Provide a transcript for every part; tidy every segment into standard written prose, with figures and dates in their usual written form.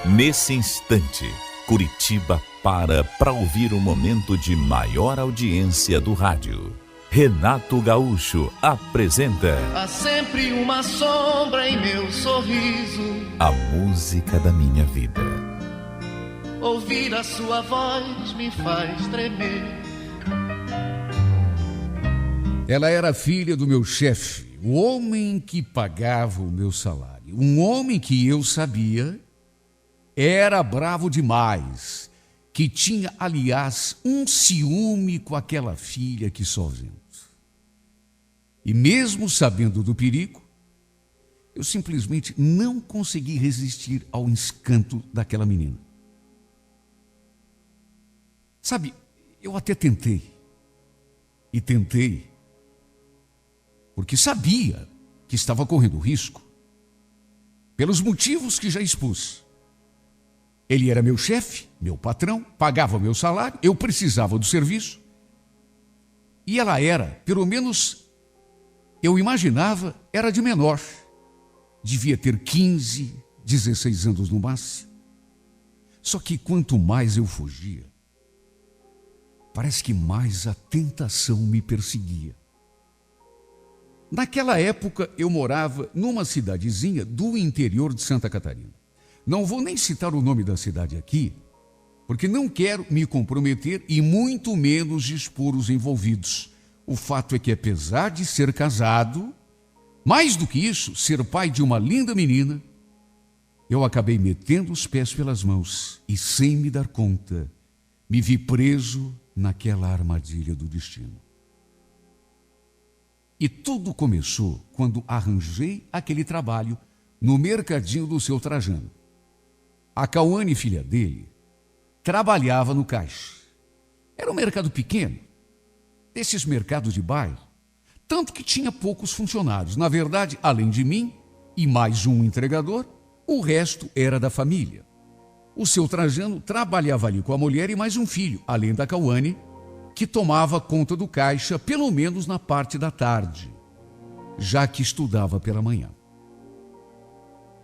Nesse instante, Curitiba para ouvir o momento de maior audiência do rádio. Renato Gaúcho apresenta Há sempre uma sombra em meu sorriso, a música da minha vida. Ouvir a sua voz me faz tremer. Ela era filha do meu chefe, o homem que pagava o meu salário. Um homem que eu sabia era bravo demais, que tinha, aliás, um ciúme com aquela filha que só vendo. E mesmo sabendo do perigo, eu simplesmente não consegui resistir ao encanto daquela menina. Sabe, eu até tentei. E tentei, porque sabia que estava correndo risco, pelos motivos que já expus. Ele era meu chefe, meu patrão, pagava meu salário, eu precisava do serviço. E ela era, pelo menos eu imaginava, era de menor. Devia ter 15, 16 anos no máximo. Só que quanto mais eu fugia, parece que mais a tentação me perseguia. Naquela época eu morava numa cidadezinha do interior de Santa Catarina. Não vou nem citar o nome da cidade aqui, porque não quero me comprometer e muito menos expor os envolvidos. O fato é que, apesar de ser casado, mais do que isso, ser pai de uma linda menina, eu acabei metendo os pés pelas mãos e, sem me dar conta, me vi preso naquela armadilha do destino. E tudo começou quando arranjei aquele trabalho no mercadinho do seu Trajano. A Cauane, filha dele, trabalhava no caixa. Era um mercado pequeno, desses mercados de bairro, tanto que tinha poucos funcionários. Na verdade, além de mim e mais um entregador, o resto era da família. O seu Trajano trabalhava ali com a mulher e mais um filho, além da Cauane, que tomava conta do caixa, pelo menos na parte da tarde, já que estudava pela manhã.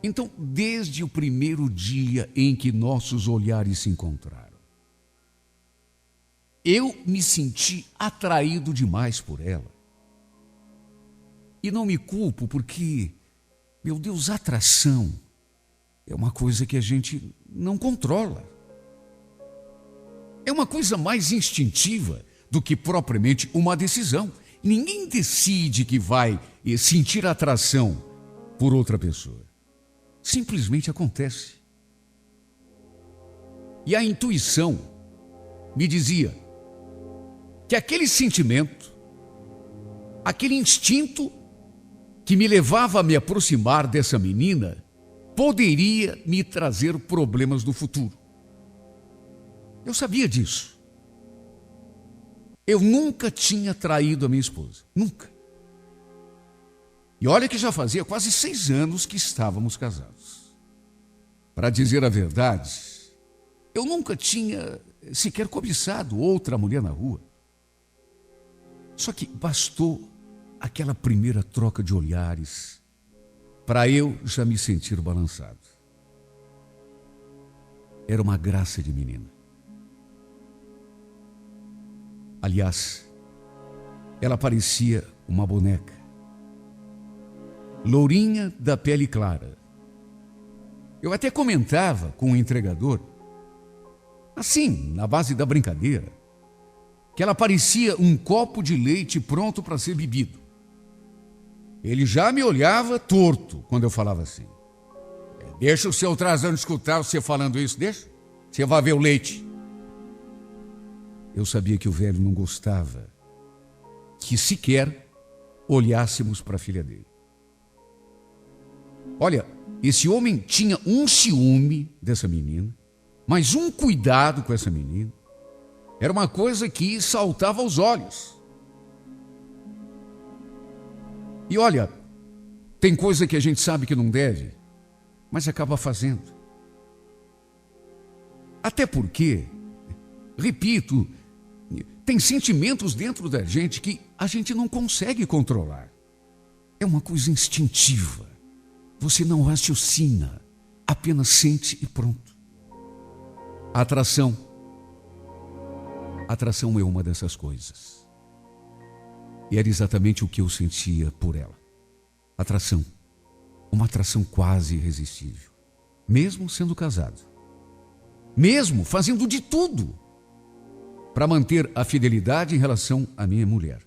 Então, desde o primeiro dia em que nossos olhares se encontraram, eu me senti atraído demais por ela. E não me culpo porque, meu Deus, atração é uma coisa que a gente não controla. É uma coisa mais instintiva do que propriamente uma decisão. Ninguém decide que vai sentir atração por outra pessoa. Simplesmente acontece. E a intuição me dizia que aquele sentimento, aquele instinto que me levava a me aproximar dessa menina, poderia me trazer problemas no futuro. Eu sabia disso. Eu nunca tinha traído a minha esposa. Nunca. E olha que já fazia quase 6 anos que estávamos casados. Para dizer a verdade, eu nunca tinha sequer cobiçado outra mulher na rua. Só que bastou aquela primeira troca de olhares para eu já me sentir balançado. Era uma graça de menina. Aliás, ela parecia uma boneca. Lourinha da pele clara. Eu até comentava com o entregador, assim, na base da brincadeira, que ela parecia um copo de leite pronto para ser bebido. Ele já me olhava torto quando eu falava assim. Deixa o seu Trajano escutar você falando isso, deixa. Você vai ver o leite. Eu sabia que o velho não gostava que sequer olhássemos para a filha dele. Olha, esse homem tinha um ciúme dessa menina, mas um cuidado com essa menina. Era uma coisa que saltava aos olhos. E olha, tem coisa que a gente sabe que não deve, mas acaba fazendo. Até porque, repito, tem sentimentos dentro da gente que a gente não consegue controlar. É uma coisa instintiva. Você não raciocina. apenas sente e pronto. A atração é uma dessas coisas. E era exatamente o que eu sentia por ela. Atração. Uma atração quase irresistível. Mesmo sendo casado. Mesmo fazendo de tudo para manter a fidelidade em relação à minha mulher.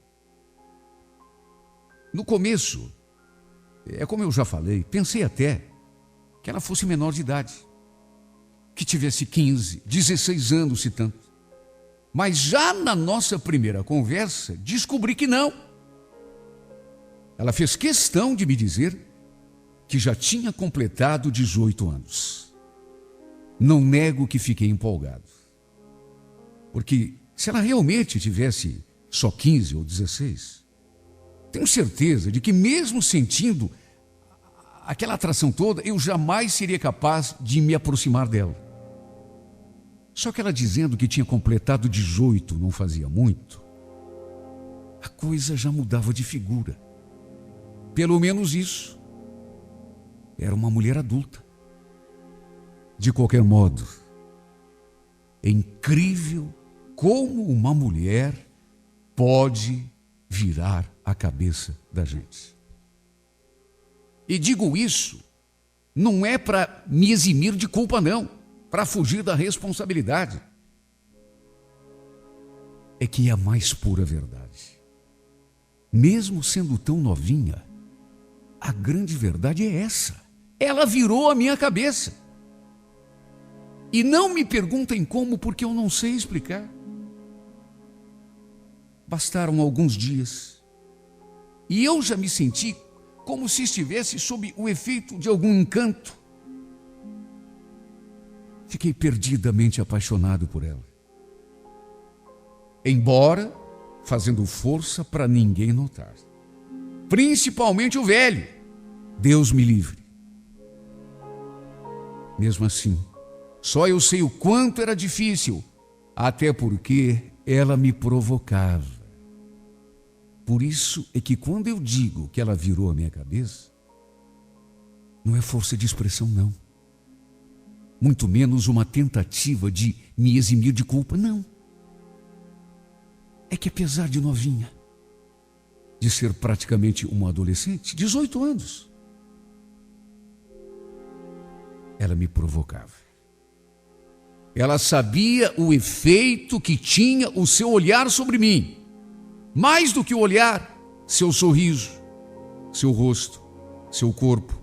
No começo, como eu já falei, pensei até que ela fosse menor de idade. Que tivesse 15, 16 anos, se tanto. Mas já na nossa primeira conversa, descobri que não. Ela fez questão de me dizer que já tinha completado 18 anos. Não nego que fiquei empolgado. Porque se ela realmente tivesse só 15 ou 16, tenho certeza de que mesmo sentindo aquela atração toda, eu jamais seria capaz de me aproximar dela. Só que ela dizendo que tinha completado 18 não fazia muito, a coisa já mudava de figura. Pelo menos isso. Era uma mulher adulta. De qualquer modo, é incrível como uma mulher pode virar a cabeça da gente. E digo isso, não é para me eximir de culpa, não, para fugir da responsabilidade. É que é a mais pura verdade. Mesmo sendo tão novinha, a grande verdade é essa. Ela virou a minha cabeça. E não me perguntem como, porque eu não sei explicar. Bastaram alguns dias e eu já me senti como se estivesse sob o efeito de algum encanto. Fiquei perdidamente apaixonado por ela. Embora fazendo força para ninguém notar. Principalmente o velho. Deus me livre. Mesmo assim, só eu sei o quanto era difícil, até porque ela me provocava. Por isso é que quando eu digo que ela virou a minha cabeça, não é força de expressão, não. Muito menos uma tentativa de me eximir de culpa, não. É que apesar de novinha, de ser praticamente uma adolescente, 18 anos, ela me provocava. Ela sabia o efeito que tinha o seu olhar sobre mim. Mais do que o olhar, seu sorriso, seu rosto, seu corpo,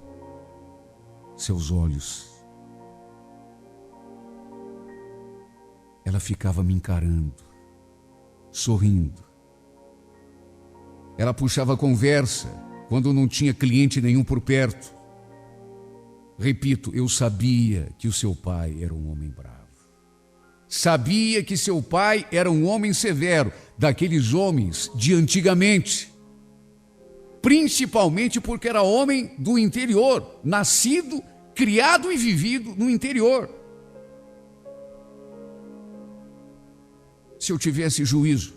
seus olhos. Ela ficava me encarando, sorrindo. Ela puxava a conversa quando não tinha cliente nenhum por perto. Repito, eu sabia que o seu pai era um homem bravo. Sabia que seu pai era um homem severo, daqueles homens de antigamente. Principalmente porque era homem do interior, nascido, criado e vivido no interior. Se eu tivesse juízo,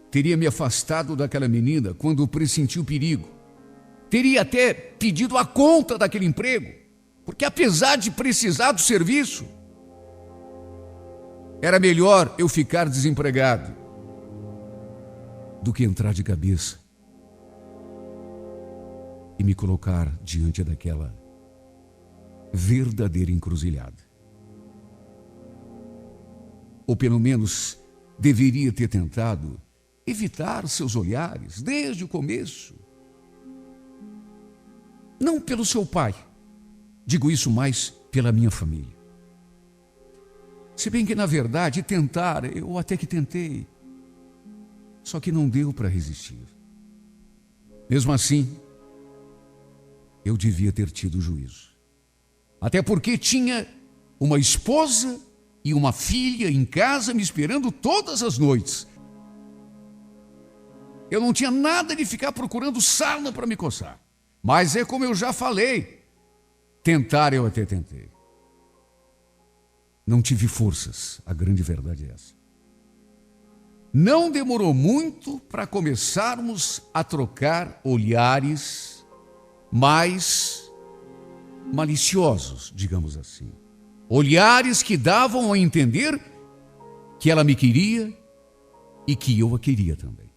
teria me afastado daquela menina quando pressenti o perigo. Teria até pedido a conta daquele emprego, porque apesar de precisar do serviço, era melhor eu ficar desempregado do que entrar de cabeça e me colocar diante daquela verdadeira encruzilhada. Ou pelo menos deveria ter tentado evitar seus olhares desde o começo. Não pelo seu pai, digo isso mais pela minha família. Se bem que, na verdade, tentar, eu até que tentei. Só que não deu para resistir. Mesmo assim, eu devia ter tido juízo. Até porque tinha uma esposa e uma filha em casa me esperando todas as noites. Eu não tinha nada de ficar procurando sarna para me coçar. Mas é como eu já falei, tentar eu até tentei. Não tive forças, a grande verdade é essa. Não demorou muito para começarmos a trocar olhares, mas maliciosos, digamos assim. Olhares que davam a entender que ela me queria e que eu a queria também.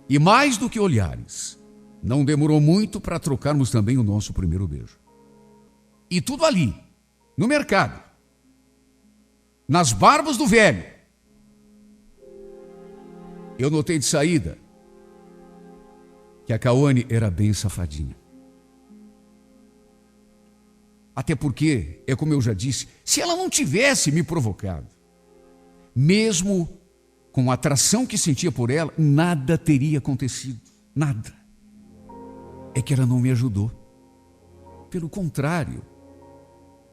E mais do que olhares, não demorou muito para trocarmos também o nosso primeiro beijo. E tudo ali, no mercado, nas barbas do velho. Eu notei de saída que a Cauane era bem safadinha. Até porque, é como eu já disse, se ela não tivesse me provocado, mesmo com a atração que sentia por ela, nada teria acontecido. Nada. É que ela não me ajudou. Pelo contrário,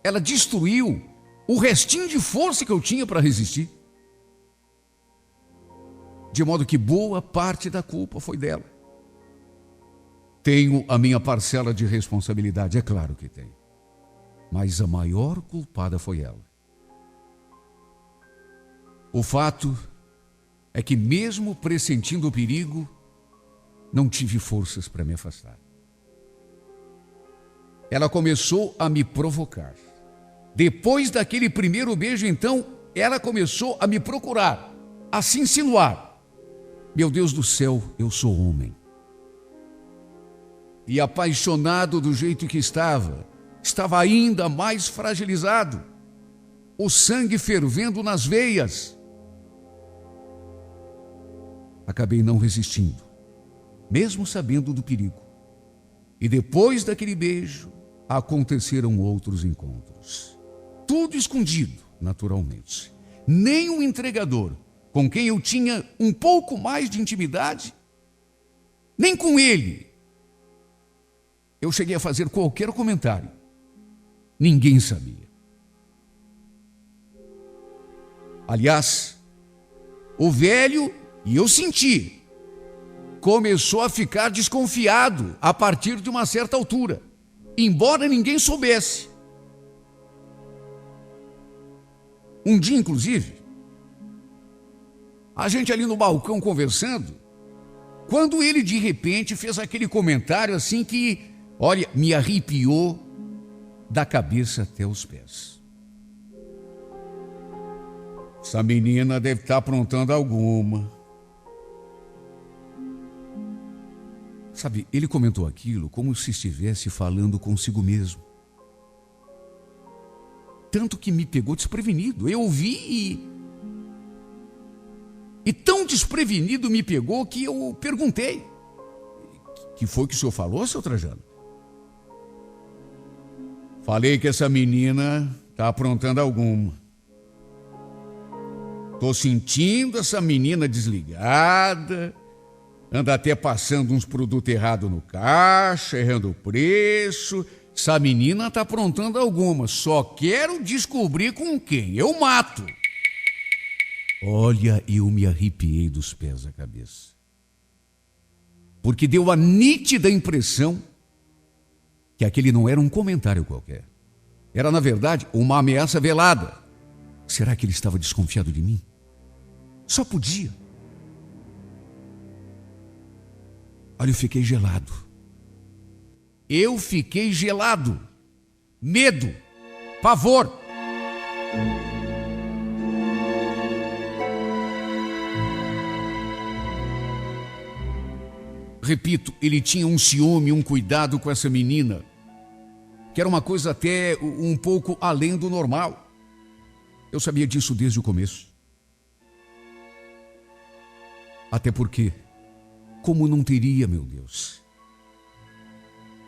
ela destruiu o restinho de força que eu tinha para resistir. De modo que boa parte da culpa foi dela. Tenho a minha parcela de responsabilidade, é claro que tenho. Mas a maior culpada foi ela. O fato é que, mesmo pressentindo o perigo, não tive forças para me afastar. Ela começou a me provocar. Depois daquele primeiro beijo, então, ela começou a me procurar, a se insinuar. Meu Deus do céu, eu sou homem. E apaixonado do jeito que estava ainda mais fragilizado, o sangue fervendo nas veias. Acabei não resistindo, mesmo sabendo do perigo. E depois daquele beijo, aconteceram outros encontros. Tudo escondido, naturalmente. Nem o entregador, com quem eu tinha um pouco mais de intimidade, nem com ele eu cheguei a fazer qualquer comentário. Ninguém sabia. Aliás, o velho, e eu senti, começou a ficar desconfiado a partir de uma certa altura, embora ninguém soubesse. Um dia, inclusive, a gente ali no balcão conversando, quando ele de repente fez aquele comentário assim que, olha, me arrepiou da cabeça até os pés. Essa menina deve estar aprontando alguma. Sabe, ele comentou aquilo como se estivesse falando consigo mesmo. Tanto que me pegou desprevenido. Eu ouvi e tão desprevenido me pegou que eu perguntei: que foi que o senhor falou, seu Trajano? Falei que essa menina está aprontando alguma. Estou sentindo essa menina desligada, anda até passando uns produtos errados no caixa, errando o preço. Essa menina está aprontando alguma, só quero descobrir com quem. Eu mato. Olha, eu me arrepiei dos pés à cabeça. Porque deu a nítida impressão que aquele não era um comentário qualquer. Era, na verdade, uma ameaça velada. Será que ele estava desconfiado de mim? Só podia. Olha, eu fiquei gelado. Eu fiquei gelado. Medo. Pavor. Repito, ele tinha um ciúme, um cuidado com essa menina, que era uma coisa até um pouco além do normal. Eu sabia disso desde o começo. Até porque, como não teria, meu Deus?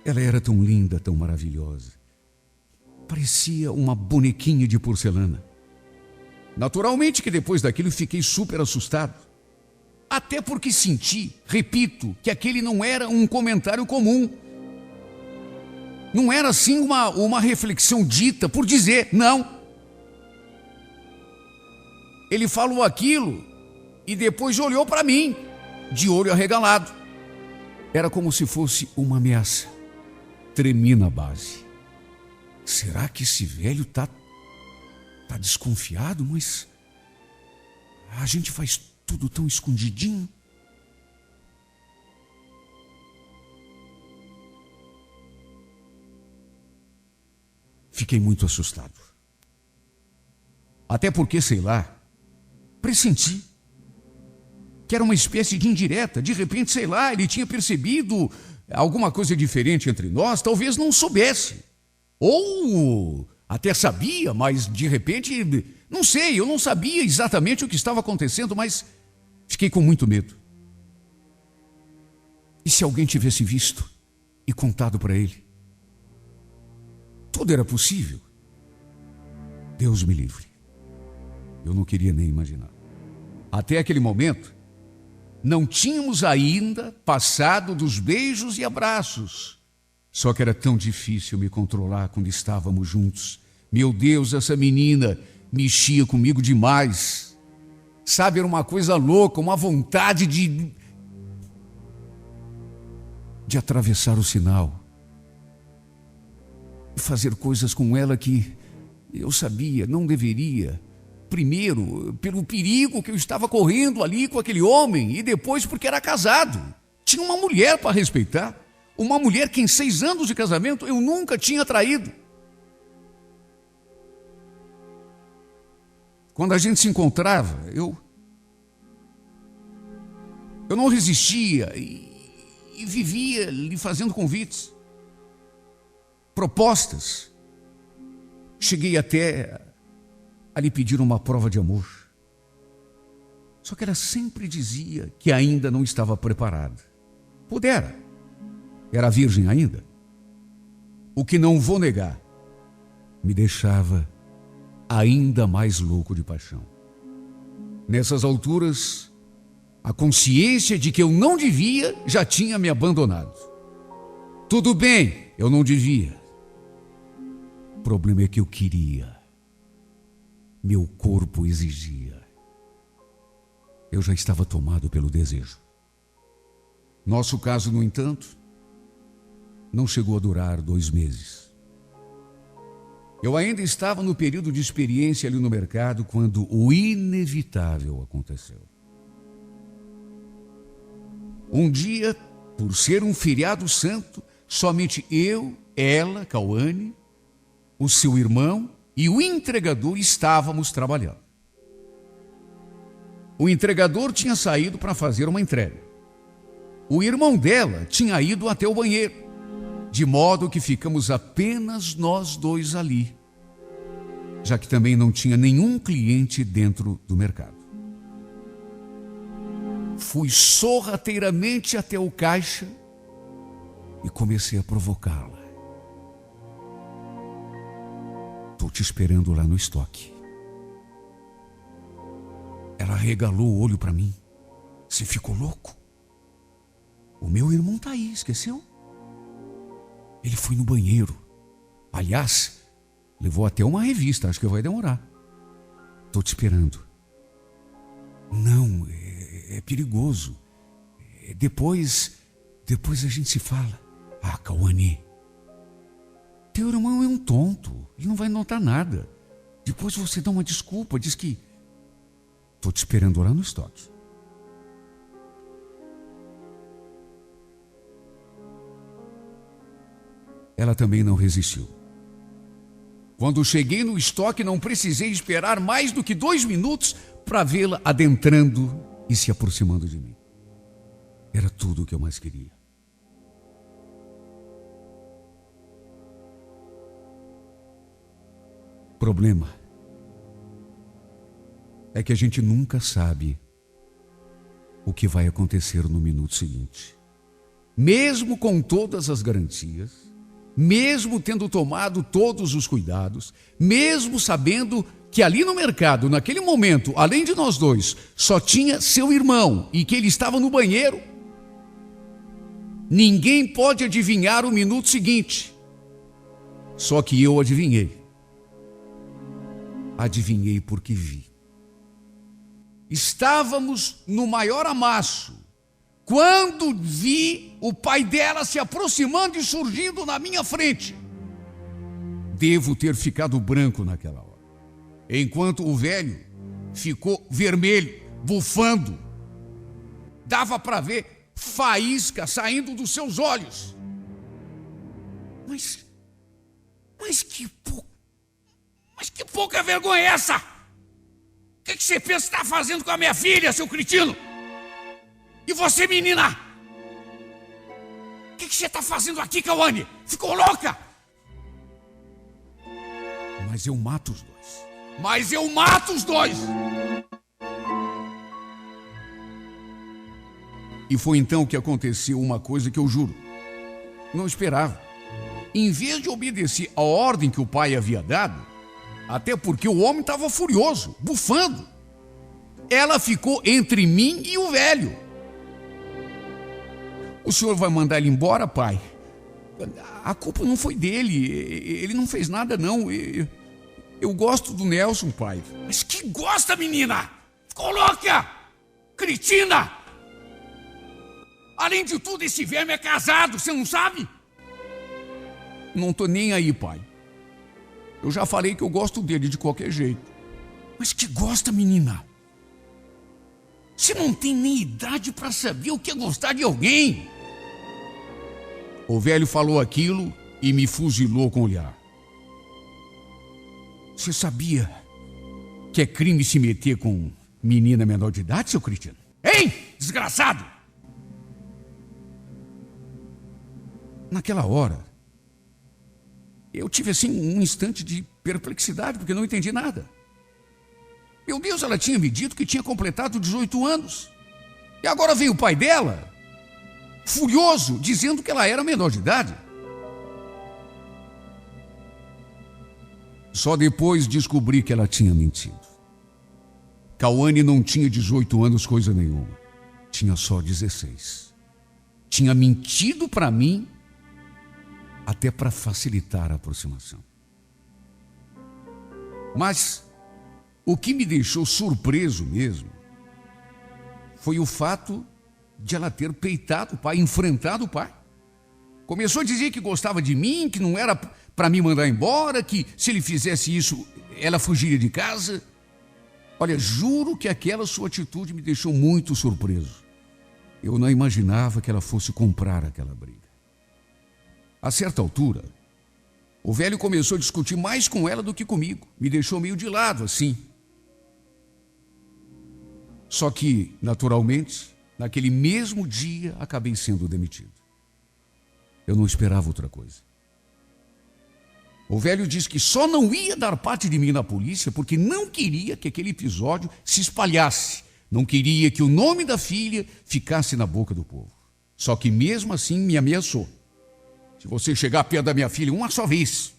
Ela era tão linda, tão maravilhosa. Parecia uma bonequinha de porcelana. Naturalmente que depois daquilo fiquei super assustado. Até porque senti, repito, que aquele não era um comentário comum. Não era assim uma reflexão dita por dizer, não. Ele falou aquilo e depois olhou para mim, de olho arregalado. Era como se fosse uma ameaça. Tremi na base. Será que esse velho tá desconfiado? Mas a gente faz tudo tão escondidinho. Fiquei muito assustado. Até porque, sei lá, pressenti que era uma espécie de indireta. De repente, sei lá, ele tinha percebido alguma coisa diferente entre nós, talvez não soubesse. Ou até sabia, mas de repente, não sei, eu não sabia exatamente o que estava acontecendo, mas fiquei com muito medo. E se alguém tivesse visto e contado para ele? Tudo era possível. Deus me livre. Eu não queria nem imaginar. Até aquele momento, não tínhamos ainda passado dos beijos e abraços. Só que era tão difícil me controlar quando estávamos juntos. Meu Deus, essa menina mexia comigo demais. Sabe, era uma coisa louca, uma vontade de atravessar o sinal. E fazer coisas com ela que eu sabia, não deveria. Primeiro, pelo perigo que eu estava correndo ali com aquele homem, e depois porque era casado. Tinha uma mulher para respeitar. Uma mulher que em 6 anos de casamento eu nunca tinha traído. Quando a gente se encontrava, eu não resistia e vivia lhe fazendo convites, propostas. Cheguei até a lhe pedir uma prova de amor. Só que ela sempre dizia que ainda não estava preparada. Pudera. Era virgem ainda. O que não vou negar, me deixava ainda mais louco de paixão. Nessas alturas, a consciência de que eu não devia já tinha me abandonado. Tudo bem, eu não devia. O problema é que eu queria. Meu corpo exigia. Eu já estava tomado pelo desejo. Nosso caso, no entanto, não chegou a durar 2 meses. Eu ainda estava no período de experiência ali no mercado quando o inevitável aconteceu. Um dia, por ser um feriado santo, somente eu, ela, Cauane, o seu irmão e o entregador estávamos trabalhando. O entregador tinha saído para fazer uma entrega. O irmão dela tinha ido até o banheiro, de modo que ficamos apenas nós 2 ali, já que também não tinha nenhum cliente dentro do mercado. Fui sorrateiramente até o caixa e comecei a provocá-la. Estou te esperando lá no estoque. Ela regalou o olho para mim. Você ficou louco? O meu irmão está aí, esqueceu? Ele foi no banheiro. Aliás, levou até uma revista, acho que vai demorar. Estou te esperando. Não, é perigoso. Depois a gente se fala. Ah, Cauane, teu irmão é um tonto, ele não vai notar nada. Depois você dá uma desculpa, diz que estou te esperando lá no estoque. Ela também não resistiu. Quando cheguei no estoque, não precisei esperar mais do que 2 minutos para vê-la adentrando e se aproximando de mim. Era tudo o que eu mais queria. O problema é que a gente nunca sabe o que vai acontecer no minuto seguinte. Mesmo com todas as garantias, mesmo tendo tomado todos os cuidados, mesmo sabendo que ali no mercado, naquele momento, além de nós 2, só tinha seu irmão e que ele estava no banheiro, ninguém pode adivinhar o minuto seguinte. Só que eu adivinhei. Adivinhei porque vi. Estávamos no maior amasso, quando vi o pai dela se aproximando e surgindo na minha frente. Devo ter ficado branco naquela hora, enquanto o velho ficou vermelho, bufando. Dava para ver faísca saindo dos seus olhos. Mas que Que pouca vergonha é essa? O que você pensa que está fazendo com a minha filha, seu cretino? E você, menina? O que você está fazendo aqui, Cauane? Ficou louca? Mas eu mato os dois. Mas eu mato os dois! E foi então que aconteceu uma coisa que eu juro, não esperava. Em vez de obedecer a ordem que o pai havia dado, até porque o homem estava furioso, bufando, ela ficou entre mim e o velho. O senhor vai mandar ele embora, pai? A culpa não foi dele, ele não fez nada não. Eu gosto do Nelson, pai. Mas que gosta, menina? Ficou louca! Cretina! Além de tudo, esse verme é casado, você não sabe? Não tô nem aí, pai. Eu já falei que eu gosto dele de qualquer jeito. Mas que gosta, menina? Você não tem nem idade para saber o que é gostar de alguém. O velho falou aquilo e me fuzilou com o olhar. Você sabia que é crime se meter com menina menor de idade, seu cretino? Hein, desgraçado! Naquela hora, eu tive assim um instante de perplexidade, porque não entendi nada. Meu Deus, ela tinha me dito que tinha completado 18 anos. E agora veio o pai dela, furioso, dizendo que ela era menor de idade. Só depois descobri que ela tinha mentido. Cauane não tinha 18 anos coisa nenhuma. Tinha só 16. Tinha mentido para mim até para facilitar a aproximação. Mas o que me deixou surpreso mesmo foi o fato de ela ter peitado o pai, enfrentado o pai. Começou a dizer que gostava de mim, que não era para me mandar embora, que se ele fizesse isso, ela fugiria de casa. Olha, juro que aquela sua atitude me deixou muito surpreso. Eu não imaginava que ela fosse comprar aquela briga. A certa altura, o velho começou a discutir mais com ela do que comigo. Me deixou meio de lado, assim. Só que, naturalmente, naquele mesmo dia, acabei sendo demitido. Eu não esperava outra coisa. O velho disse que só não ia dar parte de mim na polícia porque não queria que aquele episódio se espalhasse. Não queria que o nome da filha ficasse na boca do povo. Só que mesmo assim me ameaçou. Se você chegar perto da minha filha uma só vez,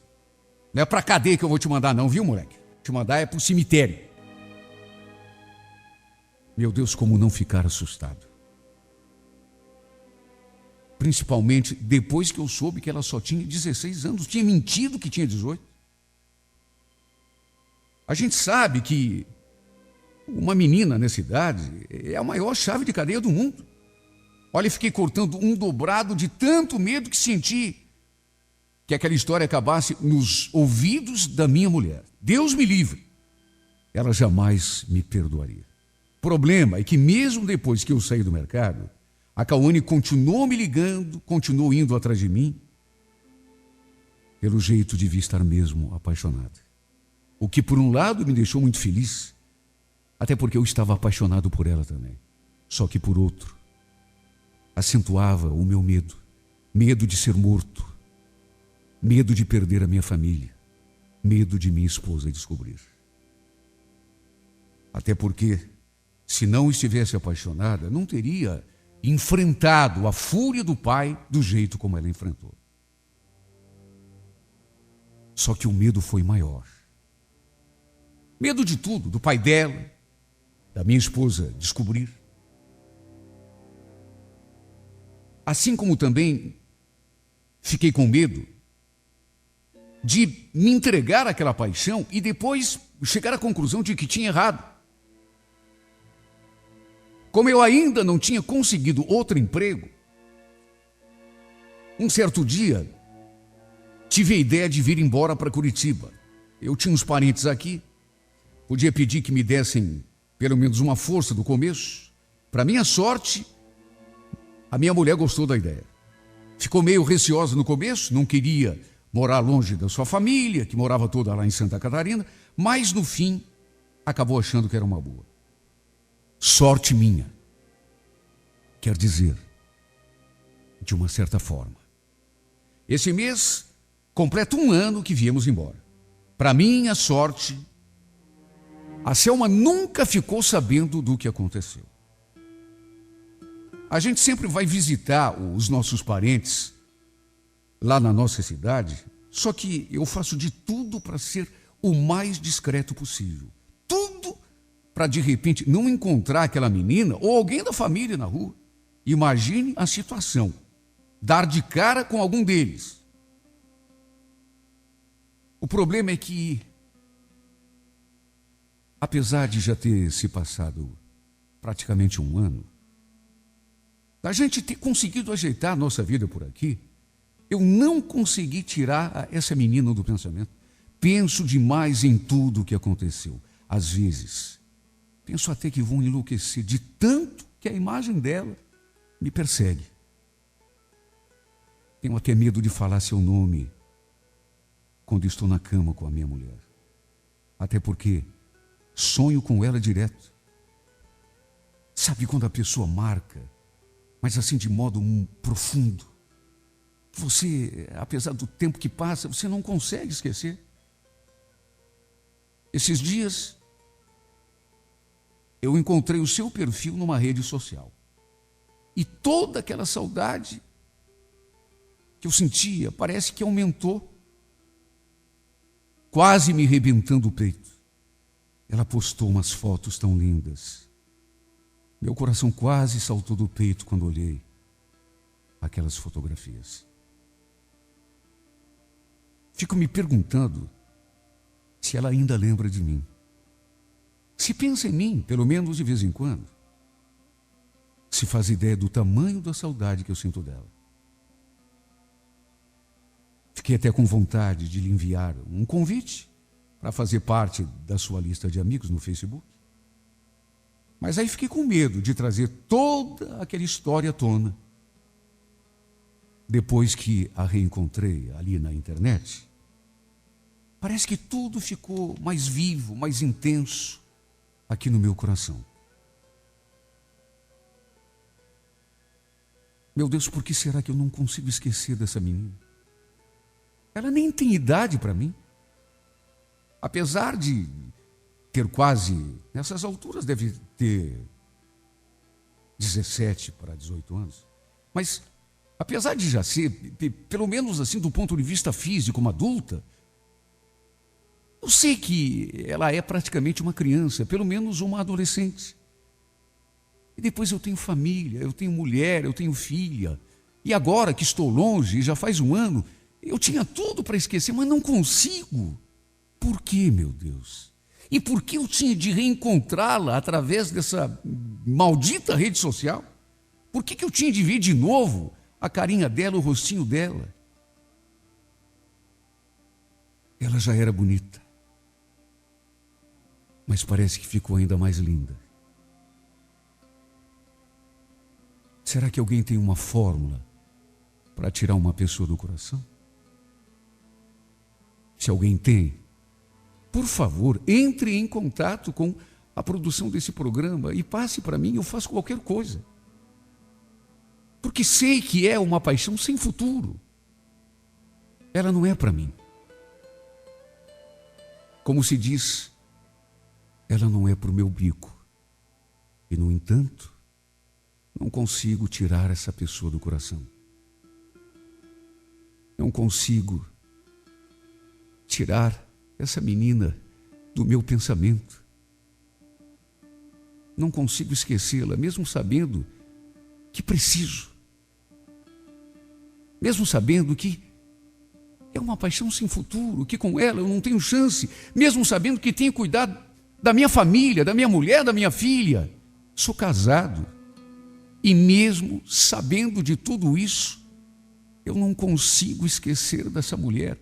não é pra cadeia que eu vou te mandar não, viu, moleque? Te mandar é pro cemitério. Meu Deus, como não ficar assustado. Principalmente depois que eu soube que ela só tinha 16 anos, tinha mentido que tinha 18. A gente sabe que uma menina nessa idade é a maior chave de cadeia do mundo. Olha, fiquei cortando um dobrado de tanto medo que senti que aquela história acabasse nos ouvidos da minha mulher. Deus me livre. Ela jamais me perdoaria. O problema é que mesmo depois que eu saí do mercado, a Cauane continuou me ligando, continuou indo atrás de mim. Pelo jeito, devia estar mesmo apaixonada. O que, por um lado, me deixou muito feliz, até porque eu estava apaixonado por ela também. Só que, por outro, acentuava o meu medo. Medo de ser morto. Medo de perder a minha família. Medo de minha esposa descobrir. Até porque, se não estivesse apaixonada, não teria enfrentado a fúria do pai do jeito como ela enfrentou. Só que o medo foi maior. Medo de tudo, do pai dela, da minha esposa descobrir. Assim como também fiquei com medo de me entregar àquela paixão e depois chegar à conclusão de que tinha errado. Como eu ainda não tinha conseguido outro emprego, um certo dia tive a ideia de vir embora para Curitiba. Eu tinha uns parentes aqui, podia pedir que me dessem pelo menos uma força do começo. Para minha sorte, a minha mulher gostou da ideia. Ficou meio receosa no começo, não queria morar longe da sua família, que morava toda lá em Santa Catarina, mas no fim acabou achando que era uma boa. Sorte minha. Quer dizer, de uma certa forma. Esse mês completa 1 ano que viemos embora. Para minha sorte, a Selma nunca ficou sabendo do que aconteceu. A gente sempre vai visitar os nossos parentes lá na nossa cidade, só que eu faço de tudo para ser o mais discreto possível. Tudo para, de repente, não encontrar aquela menina ou alguém da família na rua. Imagine a situação. Dar de cara com algum deles. O problema é que, apesar de já ter se passado praticamente 1 ano, da gente ter conseguido ajeitar a nossa vida por aqui, eu não consegui tirar essa menina do pensamento. Penso demais em tudo o que aconteceu. Às vezes, penso até que vou enlouquecer de tanto que a imagem dela me persegue. Tenho até medo de falar seu nome quando estou na cama com a minha mulher. Até porque sonho com ela direto. Sabe quando a pessoa marca, mas assim de modo profundo? Você, apesar do tempo que passa, você não consegue esquecer. Esses dias, eu encontrei o seu perfil numa rede social. E toda aquela saudade que eu sentia, parece que aumentou, quase me rebentando o peito. Ela postou umas fotos tão lindas. Meu coração quase saltou do peito quando olhei aquelas fotografias. Fico me perguntando se ela ainda lembra de mim. Se pensa em mim, pelo menos de vez em quando. Se faz ideia do tamanho da saudade que eu sinto dela. Fiquei até com vontade de lhe enviar um convite para fazer parte da sua lista de amigos no Facebook. Mas aí fiquei com medo de trazer toda aquela história à tona. Depois que a reencontrei ali na internet, parece que tudo ficou mais vivo, mais intenso aqui no meu coração. Meu Deus, por que será que eu não consigo esquecer dessa menina? Ela nem tem idade para mim. Apesar de ter quase, nessas alturas deve ter 17 para 18 anos. Mas, apesar de já ser, pelo menos assim do ponto de vista físico, uma adulta, eu sei que ela é praticamente uma criança, pelo menos uma adolescente. E depois eu tenho família, eu tenho mulher, eu tenho filha. E agora que estou longe, já faz 1 ano, eu tinha tudo para esquecer, mas não consigo. Por quê, meu Deus? E por que eu tinha de reencontrá-la através dessa maldita rede social? Por que eu tinha de ver de novo a carinha dela, o rostinho dela? Ela já era bonita, mas parece que ficou ainda mais linda. Será que alguém tem uma fórmula para tirar uma pessoa do coração? Se alguém tem, por favor, entre em contato com a produção desse programa e passe para mim, eu faço qualquer coisa. Porque sei que é uma paixão sem futuro. Ela não é para mim. Como se diz, ela não é para o meu bico. E, no entanto, não consigo tirar essa pessoa do coração. Não consigo tirar essa menina do meu pensamento. Não consigo esquecê-la, mesmo sabendo que preciso. Mesmo sabendo que é uma paixão sem futuro, que com ela eu não tenho chance. Mesmo sabendo que tenho que cuidar da minha família, da minha mulher, da minha filha. Sou casado. E mesmo sabendo de tudo isso, eu não consigo esquecer dessa mulher.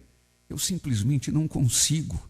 Eu simplesmente não consigo.